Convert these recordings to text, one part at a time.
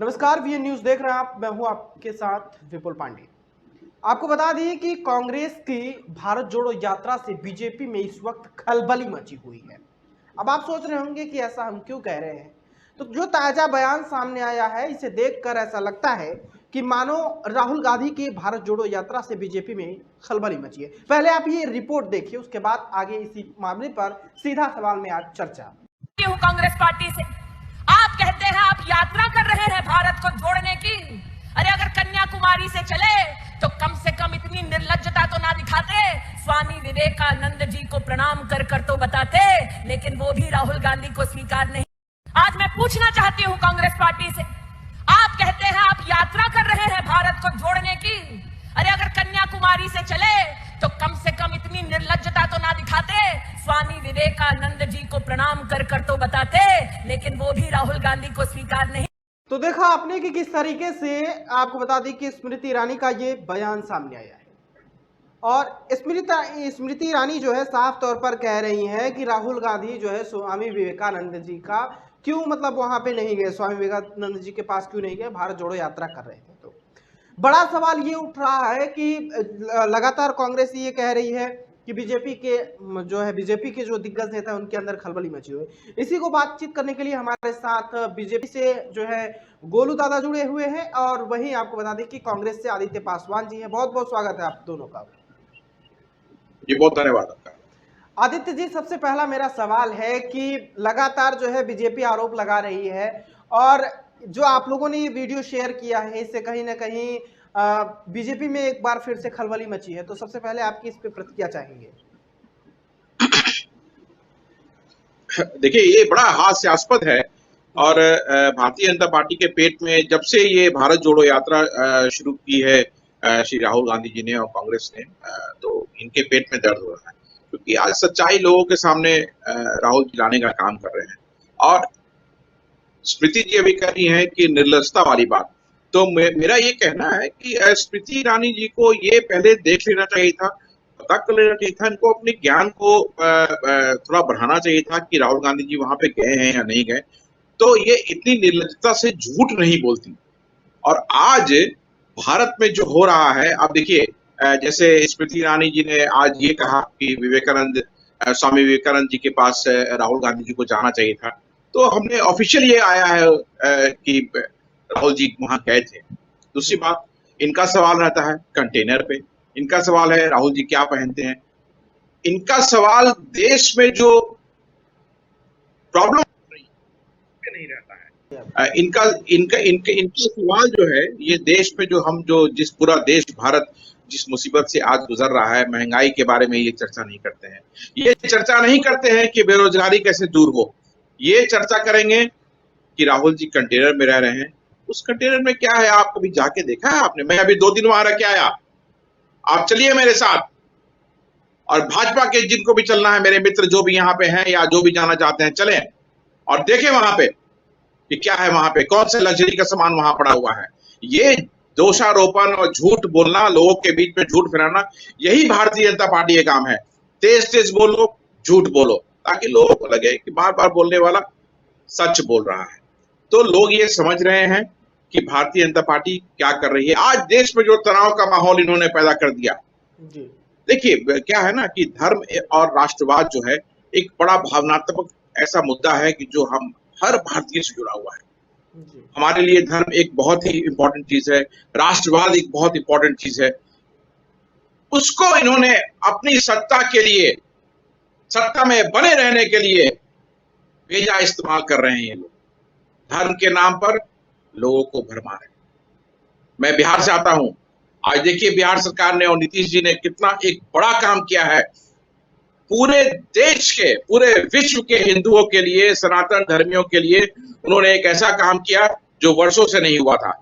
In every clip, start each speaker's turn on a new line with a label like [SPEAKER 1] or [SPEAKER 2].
[SPEAKER 1] नमस्कार, VN news देख रहे हैं आप। मैं हूं आपके साथ विपुल पांडे। आपको बता दें कि कांग्रेस की भारत जोड़ो यात्रा से बीजेपी में इस वक्त खलबली मची हुई है। अब आप सोच रहे होंगे कि ऐसा हम क्यों कह रहे हैं। तो जो ताजा बयान सामने आया है, इसे देखकर ऐसा लगता है कि मानो राहुल गांधी की भारत जोड़ो यात्रा से बीजेपी में खलबली मची है। पहले आप ये रिपोर्ट देखिए, उसके बाद आगे इसी मामले पर सीधा सवाल में आज चर्चा।
[SPEAKER 2] कांग्रेस पार्टी से आप कहते हैं आप यात्रा कर रहे हैं भारत को जोड़ने की। अरे अगर कन्याकुमारी से चले तो कम से कम इतनी निर्लज्जता तो ना दिखाते, स्वामी विवेकानंद जी को प्रणाम कर कर तो बताते, लेकिन वो भी राहुल गांधी को स्वीकार नहीं। आज मैं पूछना चाहती हूं कांग्रेस पार्टी से, आप कहते हैं आप यात्रा कर रहे हैं भारत को जोड़ने की। अरे अगर कन्याकुमारी से चले तो कम से कम इतनी निर्लज्जता तो ना दिखाते, स्वामी विवेकानंद जी को प्रणाम कर कर तो बताते, लेकिन वो भी राहुल गांधी को स्वीकार नहीं।
[SPEAKER 1] तो देखा आपने कि किस तरीके से, आपको बता दें कि स्मृति ईरानी का ये बयान सामने आया है और स्मृति ईरानी जो है साफ तौर पर कह रही हैं कि राहुल गांधी जो है स्वामी विवेकानंद जी का क्यों मतलब वहां पे नहीं गए, स्वामी विवेकानंद जी के पास क्यों नहीं गए, भारत जोड़ो यात्रा कर रहे थे। तो बड़ा सवाल ये उठ रहा है कि लगातार कांग्रेस ये कह रही है कि बीजेपी के जो दिग्गज नेता है उनके अंदर खलबली मची हुई है। इसी को बातचीत करने के लिए हमारे साथ बीजेपी से जो है गोलू दादा जुड़े हुए हैं और वहीं आपको बता दें कि कांग्रेस से आदित्य पासवान जी हैं। बहुत बहुत स्वागत है आप दोनों का।
[SPEAKER 3] जी बहुत धन्यवाद आपका।
[SPEAKER 1] आदित्य जी, सबसे पहला मेरा सवाल है कि लगातार जो है बीजेपी आरोप लगा रही है और जो आप लोगों ने ये वीडियो शेयर किया है, इससे कहीं ना कहीं बीजेपी में एक बार फिर से खलबली मची है। तो सबसे पहले आपकी इस पे प्रतिक्रिया चाहेंगे।
[SPEAKER 3] देखिए, ये बड़ा हास्यास्पद है और भारतीय जनता पार्टी के पेट में जब से ये भारत जोड़ो यात्रा शुरू की है श्री राहुल गांधी जी ने और कांग्रेस ने, तो इनके पेट में दर्द हो रहा है, क्योंकि आज सच्चाई लोगों के सामने राहुल जी लाने का काम कर रहे हैं। और स्मृति जी अभी कह रही है कि निर्लजता वाली बात, तो मेरा ये कहना है कि स्मृति ईरानी जी को ये पहले देख लेना चाहिए था, पता कर लेना चाहिए था, इनको अपने ज्ञान को थोड़ा बढ़ाना चाहिए था कि राहुल गांधी जी वहां पे गए हैं या नहीं गए, तो ये इतनी निर्लजता से झूठ नहीं बोलती। और आज भारत में जो हो रहा है, आप देखिए, जैसे स्मृति ईरानी जी ने आज ये कहा कि स्वामी विवेकानंद जी के पास राहुल गांधी जी को जाना चाहिए था, तो हमने ऑफिशियल ये आया है कि राहुल जी वहां गए थे। दूसरी बात, इनका सवाल रहता है कंटेनर पे, इनका सवाल है राहुल जी क्या पहनते हैं, इनका सवाल देश में जो प्रॉब्लम नहीं रहता है। इनका इनका इनका इनका सवाल जो है, ये देश में जिस पूरा देश भारत जिस मुसीबत से आज गुजर रहा है, महंगाई के बारे में ये चर्चा नहीं करते हैं। ये चर्चा नहीं करते हैं कि बेरोजगारी कैसे दूर हो। ये चर्चा करेंगे कि राहुल जी कंटेनर में रह रहे हैं। उस कंटेनर में क्या है, आप कभी जाके देखा है आपने? मैं अभी 2 दिन वहां रह के आया, आप चलिए मेरे साथ। और भाजपा के जिनको भी चलना है, मेरे मित्र जो भी यहाँ पे हैं या जो भी जाना चाहते हैं, चलें और देखें वहां पे कि क्या है, वहां पे कौन से लग्जरी का सामान वहां पड़ा हुआ है। ये दोषारोपण और झूठ बोलना, लोगों के बीच में झूठ फैलाना, यही भारतीय जनता पार्टी का काम है। तेज तेज बोलो, झूठ बोलो, ताकि लोगों को लगे कि बार बार बोलने वाला सच बोल रहा है। तो लोग ये समझ रहे हैं कि भारतीय जनता पार्टी क्या कर रही है। आज देश में जो तनाव का माहौल इन्होंने पैदा कर दिया, देखिए क्या है ना कि धर्म और राष्ट्रवाद जो है एक बड़ा भावनात्मक ऐसा मुद्दा है कि जो हम हर भारतीय से जुड़ा हुआ है। हमारे लिए धर्म एक बहुत ही इंपॉर्टेंट चीज है, राष्ट्रवाद एक बहुत इंपॉर्टेंट चीज है। उसको इन्होंने अपनी सत्ता के लिए, सत्ता में बने रहने के लिए बेजा इस्तेमाल कर रहे हैं। ये लोग धर्म के नाम पर लोगों को भरमा रहे हैं। मैं बिहार से आता हूं। आज देखिए, बिहार सरकार ने और नीतीश जी ने कितना एक बड़ा काम किया है। पूरे देश के, पूरे विश्व के हिंदुओं के लिए, सनातन धर्मियों के लिए उन्होंने एक ऐसा काम किया जो वर्षों से नहीं हुआ था।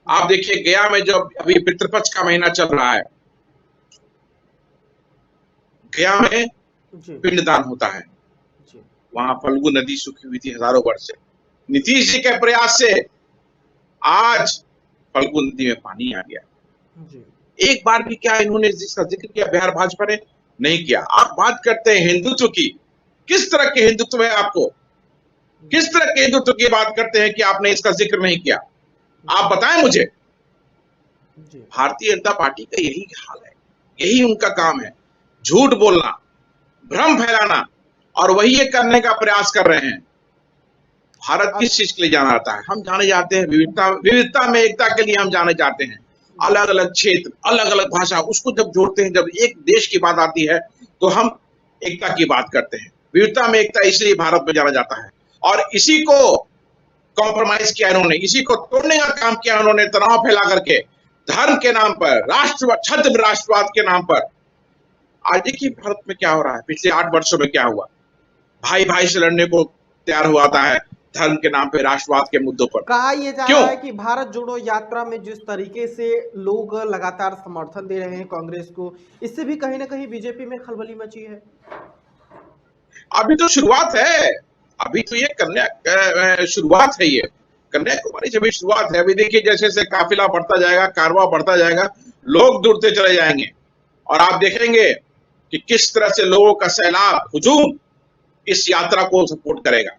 [SPEAKER 3] आप देखिए, गया में जब अभी पितृपक्ष का महीना चल रहा है, गया में पिंडदान होता है। वहां फल्गु नदी सूखी हुई थी हजारों वर्ष से। नीतीश जी के प्रयास से आज फल्गु नदी में पानी आ गया। एक बार भी क्या इन्होंने जिसका जिक्र किया बिहार भाजपा ने? नहीं किया। आप बात करते हैं हिंदुत्व की, किस तरह के हिंदुत्व है आपको? किस तरह के हिंदुत्व की बात करते हैं कि आपने इसका जिक्र नहीं किया? आप बताएं मुझे।
[SPEAKER 1] जी
[SPEAKER 3] भारतीय जनता पार्टी का यही हाल है, यही उनका काम है, झूठ बोलना, भ्रम फैलाना, और वही ये करने का प्रयास कर रहे हैं। भारत
[SPEAKER 1] अब
[SPEAKER 3] किस चीज के लिए जाना जाता है? हम जाने जाते हैं विविधता, विविधता में एकता के लिए हम जाने जाते हैं। अलग अलग क्षेत्र, अलग अलग भाषा, उसको जब जोड़ते हैं, जब एक देश की बात आती है तो हम एकता की बात करते हैं। विविधता में एकता इसलिए भारत में जाना जाता है, और इसी को कॉम्प्रोमाइज किया इन्होंने, इसी को तोड़ने का काम किया उन्होंने, तनाव फैला करके, धर्म के नाम पर, राष्ट्रवाद, छद्म राष्ट्रवाद के नाम पर। आज देखिए भारत में क्या हो रहा है, पिछले 8 वर्षों में क्या हुआ। भाई भाई से लड़ने को तैयार हुआ था है धर्म के नाम पे, राष्ट्रवाद के मुद्दों पर।
[SPEAKER 1] कहा यह जा
[SPEAKER 3] क्यों?
[SPEAKER 1] रहा है कि भारत जोड़ो यात्रा में जिस तरीके से लोग लगातार समर्थन दे रहे हैं कांग्रेस को, इससे भी कहीं ना कहीं बीजेपी में खलबली मची है।
[SPEAKER 3] अभी तो शुरुआत है, अभी तो ये शुरुआत है, ये कन्याकुमारी से भी शुरुआत है। अभी देखिए जैसे जैसे काफिला बढ़ता जाएगा, कारवां बढ़ता जाएगा, लोग जुड़ते चले जाएंगे, और आप देखेंगे कि किस तरह से लोगों का सैलाब, हुजूम इस यात्रा को सपोर्ट करेगा।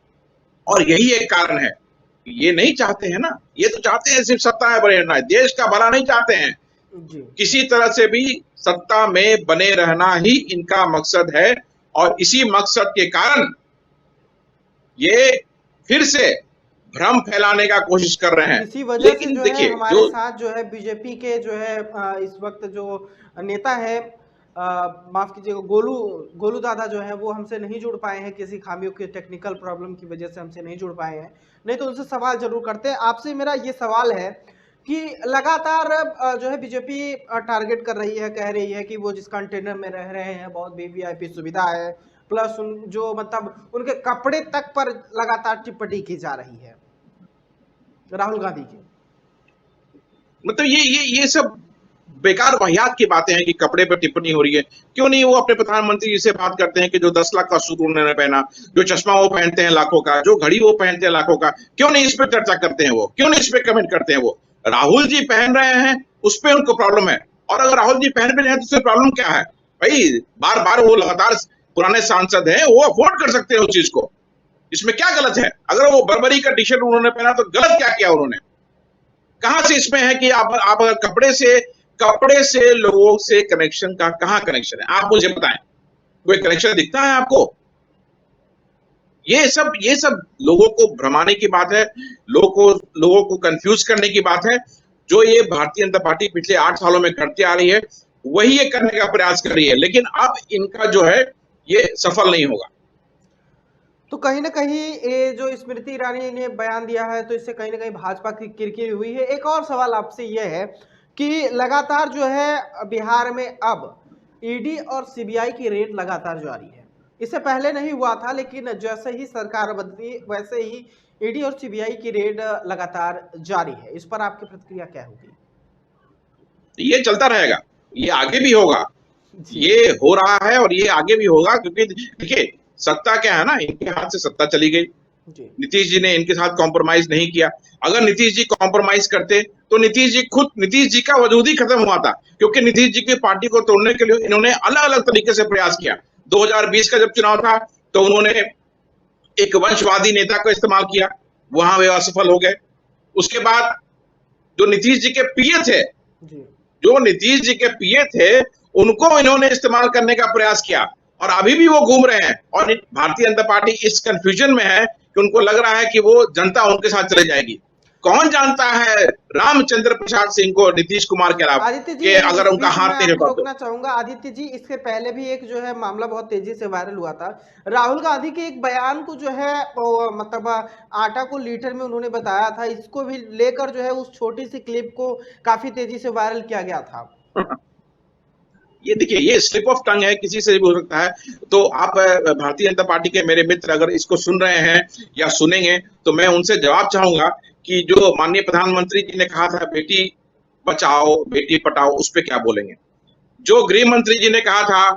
[SPEAKER 3] और यही एक कारण है, ये नहीं चाहते हैं ना, ये तो चाहते हैं सिर्फ सत्ता में बने रहना, देश का भला नहीं चाहते हैं।
[SPEAKER 1] जी
[SPEAKER 3] किसी तरह से भी सत्ता में बने रहना ही इनका मकसद है, और इसी मकसद के कारण ये फिर से भ्रम फैलाने का कोशिश कर रहे हैं।
[SPEAKER 1] इसी वजह से
[SPEAKER 3] लेकिन
[SPEAKER 1] जो
[SPEAKER 3] देखिए
[SPEAKER 1] है हमारे साथ जो है बीजेपी के जो है इस वक्त जो नेता है, माफ कीजिएगा, गोलू दादा जो है वो हमसे नहीं जुड़ पाए हैं, किसी खामियों के टेक्निकल प्रॉब्लम की वजह से हमसे नहीं जुड़ पाए हैं, नहीं तो उनसे सवाल जरूर करते हैं। आपसे मेरा ये सवाल है कि लगातार जो है बीजेपी टारगेट कर रही है, कह रही है कि वो जिस कंटेनर में रह रहे हैं बहुत वीवीआईपी सुविधा है, प्लस उन जो मतलब उनके कपड़े तक पर लगातार टिप्पणी की जा रही है राहुल गांधी की।
[SPEAKER 3] मतलब ये सब बेकार वाहियात की बातें हैं कि कपड़े पर टिप्पणी हो रही है। क्यों नहीं वो अपने प्रधानमंत्री जी से बात करते हैं कि जो 10 लाख का सूट उन्होंने पहना, जो चश्मा वो पहनते हैं लाखों का, जो घड़ी वो पहनते हैं लाखों का, क्यों नहीं इस पे चर्चा करते हैं वो, क्यों नहीं इस पे कमेंट करते हैं वो? राहुल जी पहन रहे हैं उस पर उनको प्रॉब्लम है, और अगर राहुल जी पहन भी रहे हैं तो उससे प्रॉब्लम क्या है भाई? बार बार वो लगातार पुराने सांसद हैं, वो अफोर्ड कर सकते हैं उस चीज को, इसमें क्या गलत है? अगर वो बर्बरी का टी शर्ट उन्होंने पहना तो गलत क्या किया उन्होंने? कहां से इसमें है कि आप अगर कपड़े से लोगों से कनेक्शन का कहां कनेक्शन है? आप मुझे बताएं, कोई कनेक्शन दिखता है आपको? ये सब लोगों को भ्रमाने की बात है, लोगों को कंफ्यूज करने की बात है। जो ये भारतीय जनता पार्टी पिछले 8 सालों में करती आ रही है, वही ये करने का प्रयास कर रही है, लेकिन अब इनका जो है ये सफल नहीं होगा।
[SPEAKER 1] तो कहीं ना कहीं ये जो स्मृति ईरानी ने बयान दिया है, तो इससे कहीं ना कहीं भाजपा की किरकिरी हुई है। एक और सवाल आपसे ये है कि लगातार जो है बिहार में अब ईडी और सीबीआई की रेड लगातार जारी है। इससे पहले नहीं हुआ था, लेकिन जैसे ही सरकार बदली वैसे ही ईडी और सीबीआई की रेड लगातार जारी है। इस पर आपकी प्रतिक्रिया क्या होगी?
[SPEAKER 3] ये चलता रहेगा, ये आगे भी होगा, ये हो रहा है और ये आगे भी होगा, क्योंकि देखिए सत्ता क्या है ना, इनके हाथ से सत्ता चली गई। नीतीश जी ने इनके साथ कॉम्प्रोमाइज नहीं किया। अगर नीतीश जी कॉम्प्रोमाइज करते तो नीतीश जी का वजूद ही खत्म हुआ था, क्योंकि नीतीश जी की पार्टी को तोड़ने के लिए इन्होंने अलग अलग तरीके से प्रयास किया। 2020 का जब चुनाव था तो उन्होंने एक वंशवादी नेता को इस्तेमाल किया, वहां वे असफल हो गए। उसके बाद जो नीतीश जी के पीए थे उनको इन्होंने इस्तेमाल करने का प्रयास किया, और अभी भी वो घूम रहे हैं। और भारतीय जनता पार्टी इस कंफ्यूजन में है कि उनको लग रहा है कि वो जनता उनके साथ चले जाएगी। कौन जानता है रामचंद्र प्रसाद सिंह को नीतीश कुमार के अलावा कि अगर उनका हाथ नहीं होगा।
[SPEAKER 1] रोकना चाहूंगा आदित्य जी, इसके पहले भी एक जो है मामला बहुत तेजी से वायरल हुआ था। राहुल गांधी के एक बयान को जो है मतलब आटा को लीटर में उन्होंने बताया था, इसको भी लेकर जो है उस छोटी सी क्लिप को काफी तेजी से वायरल किया गया था।
[SPEAKER 3] ये देखिए, ये स्लिप ऑफ टंग है, किसी से भी हो सकता है। तो आप भारतीय जनता पार्टी के मेरे मित्र अगर इसको सुन रहे हैं या सुनेंगे तो मैं उनसे जवाब चाहूंगा कि जो माननीय प्रधानमंत्री जी ने कहा था बेटी बचाओ बेटी पढ़ाओ, उस पर क्या बोलेंगे? जो गृह मंत्री जी ने कहा था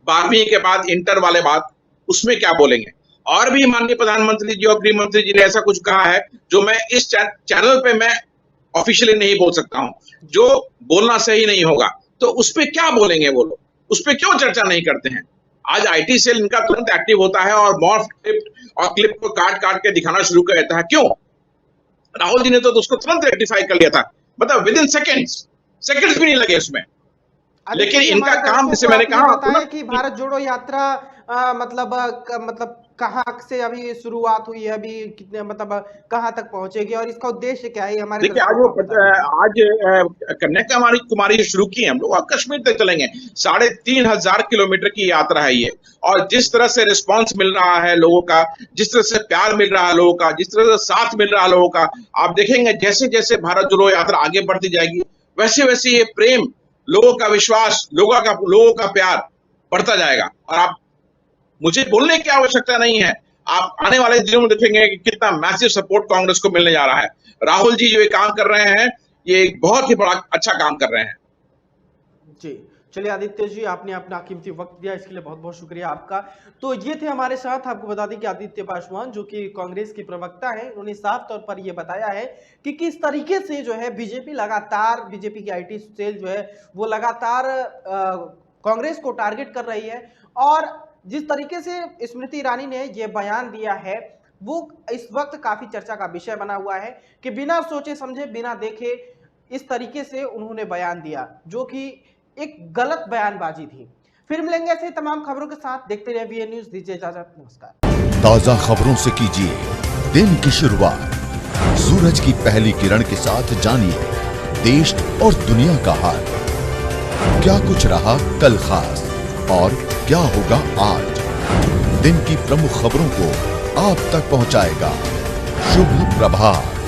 [SPEAKER 3] 12वीं के बाद इंटर वाले बात, उसमें क्या बोलेंगे? और भी माननीय प्रधानमंत्री जी और गृह मंत्री जी ने ऐसा कुछ कहा है जो मैं इस चैनल पे मैं ऑफिशियली नहीं बोल सकता हूं, जो बोलना सही नहीं होगा। तो उस पर क्या बोलेंगे वो लोग? उस पर क्यों चर्चा नहीं करते हैं? आज आईटी सेल इनका तुरंत एक्टिव होता है और मॉर्फ क्लिप को काट काट के दिखाना शुरू कर देता है। क्यों? राहुल जी ने तो उसको तुरंत रेक्टिफाई कर लिया था, मतलब विद इन सेकंड्स भी नहीं लगे उसमें। लेकिन इनका काम, जैसे मैंने कहा,
[SPEAKER 1] बताया कि भारत जोड़ो यात्रा मतलब कहाँ से अभी शुरुआत हुई है, अभी कितने मतलब कहाँ तक पहुंचेगी और इसका उद्देश्य क्या है हमारे?
[SPEAKER 3] देखिए, आज कन्याकुमारी शुरू की है हम लोग, और कश्मीर तक चलेंगे। 3,500 किलोमीटर की यात्रा है ये, और जिस तरह से रिस्पांस मिल रहा है लोगों का, जिस तरह से प्यार मिल रहा है लोगों का, जिस तरह से साथ मिल रहा है लोगों का, आप देखेंगे जैसे जैसे भारत जोड़ो यात्रा आगे बढ़ती जाएगी, वैसे वैसे ये प्रेम, लोगों का विश्वास, लोगों का प्यार बढ़ता जाएगा। और आप, मुझे बोलने की आवश्यकता नहीं है, आप आने वाले दिनों में देखेंगे कि कितना मैसिव सपोर्ट कांग्रेस को मिलने जा रहा है। राहुल जी जो ये काम कर रहे हैं, ये एक बहुत ही बड़ा अच्छा काम कर रहे हैं।
[SPEAKER 1] जी, चलिए आदित्य जी, आपने अपना कीमती वक्त दिया, इसके लिए बहुत बहुत शुक्रिया आपका। तो ये थे हमारे साथ, आपको बता दें कि आदित्य पासवान जो कि कांग्रेस की प्रवक्ता है, उन्होंने साफ तौर पर यह बताया है कि किस तरीके से जो है बीजेपी लगातार, बीजेपी की आईटी सेल जो है वो लगातार कांग्रेस को टारगेट कर रही है। और जिस तरीके से स्मृति ईरानी ने यह बयान दिया है वो इस वक्त काफी चर्चा का विषय बना हुआ है कि बिना सोचे समझे, बिना देखे इस तरीके से उन्होंने बयान दिया, जो कि एक गलत बयानबाजी थी। फिर मिलेंगे ऐसे तमाम खबरों के साथ, देखते रहिए वीएन न्यूज़। दीजिए इजाजत, नमस्कार।
[SPEAKER 4] ताजा खबरों से कीजिए दिन की शुरुआत, सूरज की पहली किरण के साथ जानिए देश और दुनिया का हाल, क्या कुछ रहा कल खास और क्या होगा आज। दिन की प्रमुख खबरों को आप तक पहुंचाएगा शुभ प्रभात।